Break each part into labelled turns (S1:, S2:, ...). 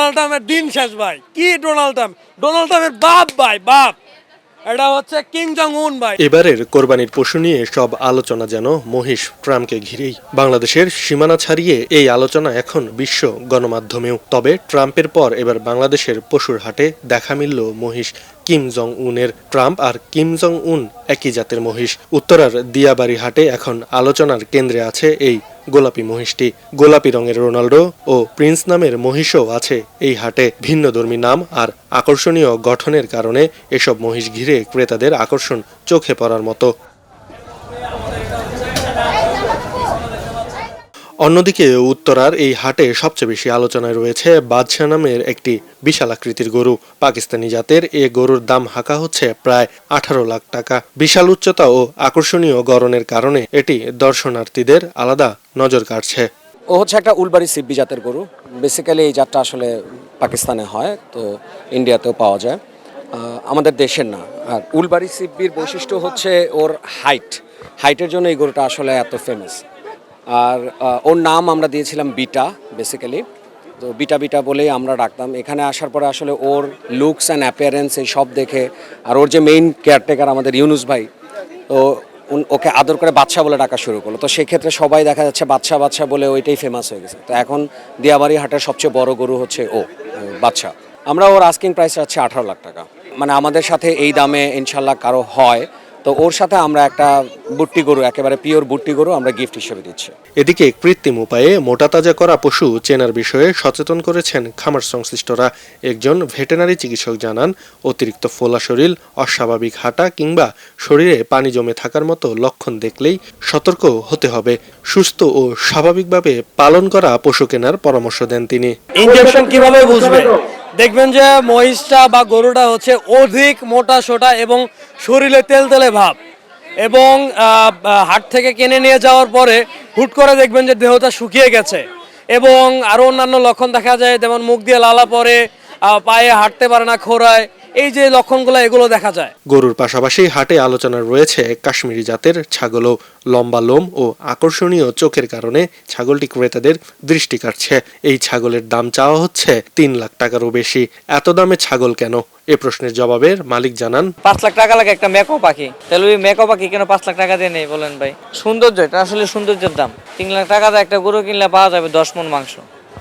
S1: Donald ট্রাম্পের দিন শেষ ভাই। কি ডোনাল্ড ট্রাম্পের বাপ ভাই, বাপ। এটা হচ্ছে কিম জং উন ভাই।
S2: এবারের কোরবানির পশু নিয়ে সব আলোচনা যেন মহিষ ট্রাম্পকে ঘিরেই। বাংলাদেশের সীমানা ছাড়িয়ে এই আলোচনা এখন বিশ্ব গণমাধ্যমেও। তবে ট্রাম্পের পর এবার বাংলাদেশের পশুর হাটে দেখা মিলল মহিষ কিম জং উনের। ট্রাম্প আর কিম জং উন একই জাতের মহিষ। উত্তরার দিয়াবাড়ি হাটে এখন আলোচনার কেন্দ্রে আছে এই গোলাপি মহিষটি। গোলাপি রঙের রোনাল্ডো ও প্রিন্স নামের মহিষও আছে এই হাটে। ভিন্নধর্মী নাম আর আকর্ষণীয় গঠনের কারণে এসব মহিষ ঘিরে ক্রেতাদের আকর্ষণ চোখে পড়ার মতো। অন্যদিকে উত্তরার এই হাটে সবচেয়ে বেশি আলোচনায় রয়েছে বাদশা নামের একটি বিশাল আকৃতির গরু। পাকিস্তানি জাতের এ গরুর দাম হাঁকা হচ্ছে প্রায় 18 লাখ টাকা। বিশাল উচ্চতা ও আকর্ষণীয় গড়নের কারণে এটি দর্শনার্থীদের আলাদা নজর কাড়ছে।
S3: ও হচ্ছে একটা উলবাড়ি সিব্বি জাতের গরু। বেসিক্যালি এই জাতটা আসলে পাকিস্তানে হয়, তো ইন্ডিয়াতেও পাওয়া যায়, আমাদের দেশের না। আর উলবাড়ি সিব্বির বৈশিষ্ট্য হচ্ছে ওর হাইটের জন্য এই গরুটা আসলে এত ফেমাস। আর ওর নাম আমরা দিয়েছিলাম বিটা, বেসিক্যালি। তো বিটা বলেই আমরা ডাকতাম। এখানে আসার পরে আসলে ওর লুকস অ্যান্ড অ্যাপিয়ারেন্স এই সব দেখে, আর ওর যে মেইন কেয়ারটেকার আমাদের ইউনুস ভাই, তো ওকে আদর করে বাদশা বলে ডাকা শুরু করলো। তো সেক্ষেত্রে সবাই দেখা যাচ্ছে বাদশা বলে ওইটাই ফেমাস হয়ে গেছে। তো এখন দিয়াবাড়ি হাটের সবচেয়ে বড় গরু হচ্ছে ও বাদশা। আমরা ওর আস্কিং প্রাইস হচ্ছে 18 লাখ টাকা। মানে আমাদের সাথে এই দামে ইনশাল্লাহ কারো হয় তো ওর সাথে আমরা একটা বুট্টি গরু, একেবারে পিওর বুট্টি গরু আমরা গিফট হিসেবে দিচ্ছি।
S2: এদিকে কৃত্রিম উপায়ে মোটা তাজা করা পশু চেনার বিষয়ে সচেতন করেছেন খামার সংশ্লিষ্টরা। একজন ভেটেরিনারি চিকিৎসক জানান, অতিরিক্ত ফোলা শরীর, অস্বাভাবিক হাঁটা কিংবা শরীরে পানি জমে থাকার মতো লক্ষণ দেখলেই সতর্ক হতে হবে। সুস্থ ও স্বাভাবিকভাবে পালন করা পশু কেনার পরামর্শ দেন তিনি।
S1: ইনজেকশন কিভাবে বুঝবে? দেখবেন যে মহিষটা বা গরুটা হচ্ছে অধিক মোটা সোটা এবং শরীরে তেলতেলে ভাব, এবং হাট থেকে কিনে নিয়ে যাওয়ার পরে হুট করে দেখবেন যে দেহটা শুকিয়ে গেছে, এবং আরও অন্যান্য লক্ষণ দেখা যায়, যেমন মুখ দিয়ে লালা পড়ে, পায়ে হাঁটতে পারে না, খোঁড়ায়। এই যে লক্ষণগুলো, এগুলো দেখা যায়।
S2: গরুর পাশাপাশি হাটে আলোচনা রয়েছে কাশ্মীরি জাতের ছাগলও। লম্বা লোম ও আকর্ষণীয় চোখের কারণে ছাগলটি ক্রেতাদের দৃষ্টি কাটছে। এই ছাগলের দাম চাওয়া হচ্ছে 3 লাখ টাকারও বেশি। এত দামে ছাগল কেন? এ প্রশ্নের জবাবে মালিক জানান,
S4: 5 লাখ টাকা লাগে একটা মেকো পাখি। তাহলে ওই মেকো পাখি কেন 5 লাখ টাকা দিয়ে নেই বলেন ভাই? সৌন্দর্য, এটা আসলে সৌন্দর্যের দাম। 3 লাখ টাকা দিয়ে একটা গরু কিনলে পাওয়া যাবে 10 মণ মাংস,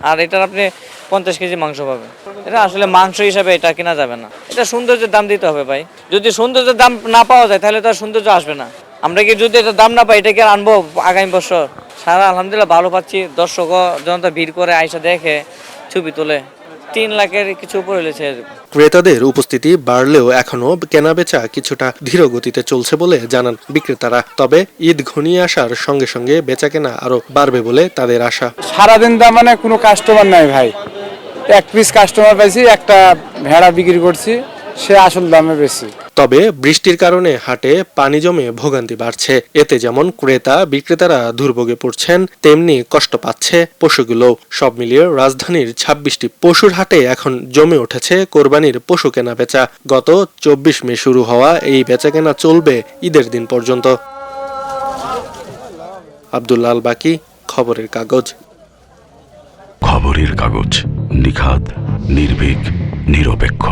S4: আর এটার আপনি 50 কেজি মাংস পাবেন। এটা আসলে মাংস হিসাবে এটা কেনা যাবে না। এটা সৌন্দর্যের দাম দিতে হবে ভাই। যদি সৌন্দর্যের দাম না পাওয়া যায় তাহলে তো আর সৌন্দর্য আসবে না। আমরা কি যদি এটা দাম না পাই, এটা কি আর আনবো আগামী বছর? সারা আলহামদুলিল্লাহ ভালো পাচ্ছি, দর্শকও জনতা ভিড় করে আইসা দেখে, ছবি তোলে। 3 লাখের কিছু উপরে হয়েছে।
S2: ক্রেতাদের উপস্থিতি বাড়লেও এখনো কেনাবেচা কিছুটা ধীর গতিতে চলছে বলে জানান বিক্রেতারা। তবে ঈদ ঘনিয়ে আসার সঙ্গে সঙ্গে বেচাকেনা আরো বাড়বে বলে তাদের আশা।
S5: সারাদিন দাম মানে কোনো কাস্টমার নাই ভাই। 1 পিস কাস্টমার পাইছি, একটা ভেড়া বিক্রি করছি, সে আসল দামে বেশি।
S2: তবে বৃষ্টির কারণে হাটে পানি জমে ভোগান্তি বাড়ছে। এতে যেমন ক্রেতা বিক্রেতারা দুর্ভোগে পড়ছেন, তেমনি কষ্ট পাচ্ছে পশুগুলো। সব মিলিয়ে রাজধানীর 26টি পশুর হাটে এখন জমে উঠেছে কোরবানির পশু কেনা বেচা। গত 24 মে শুরু হওয়া এই বেচাকেনা চলবে ঈদের দিন পর্যন্ত। আব্দুল্লাহ আল বাকি, খবরের কাগজ।
S6: খবরের কাগজ, নিখাদ, নির্ভীক, নিরপেক্ষ।